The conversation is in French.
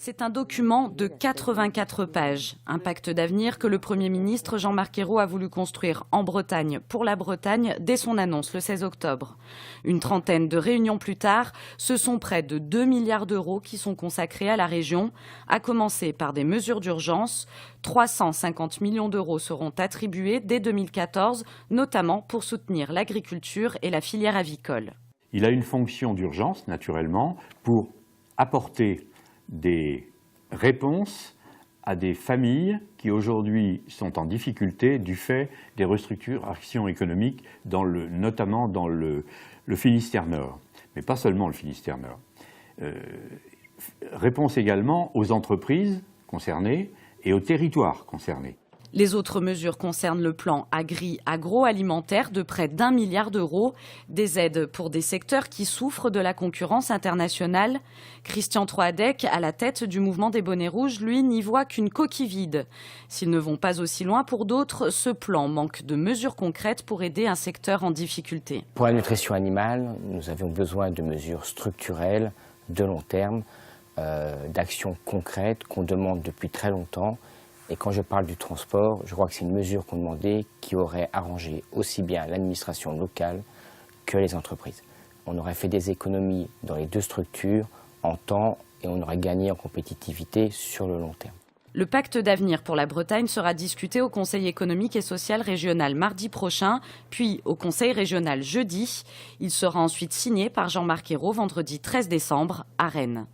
C'est un document de 84 pages, un pacte d'avenir que le Premier ministre Jean-Marc Ayrault a voulu construire en Bretagne pour la Bretagne dès son annonce le 16 octobre. Une trentaine de réunions plus tard, ce sont près de 2 milliards d'euros qui sont consacrés à la région, à commencer par des mesures d'urgence. 350 millions d'euros seront attribués dès 2014, notamment pour soutenir l'agriculture et la filière avicole. Il a une fonction d'urgence, naturellement, pour apporter des réponses à des familles qui aujourd'hui sont en difficulté du fait des restructurations économiques, notamment dans le Finistère Nord, mais pas seulement le Finistère Nord. Réponse également aux entreprises concernées et aux territoires concernés. Les autres mesures concernent le plan agroalimentaire de près d'1 milliard d'euros, des aides pour des secteurs qui souffrent de la concurrence internationale. Christian Troadec, à la tête du mouvement des bonnets rouges, lui, n'y voit qu'une coquille vide. S'ils ne vont pas aussi loin pour d'autres, ce plan manque de mesures concrètes pour aider un secteur en difficulté. Pour la nutrition animale, nous avions besoin de mesures structurelles, de long terme, d'actions concrètes qu'on demande depuis très longtemps. Et quand je parle du transport, je crois que c'est une mesure qu'on demandait qui aurait arrangé aussi bien l'administration locale que les entreprises. On aurait fait des économies dans les deux structures en temps et on aurait gagné en compétitivité sur le long terme. Le pacte d'avenir pour la Bretagne sera discuté au Conseil économique et social régional mardi prochain, puis au Conseil régional jeudi. Il sera ensuite signé par Jean-Marc Ayrault vendredi 13 décembre à Rennes.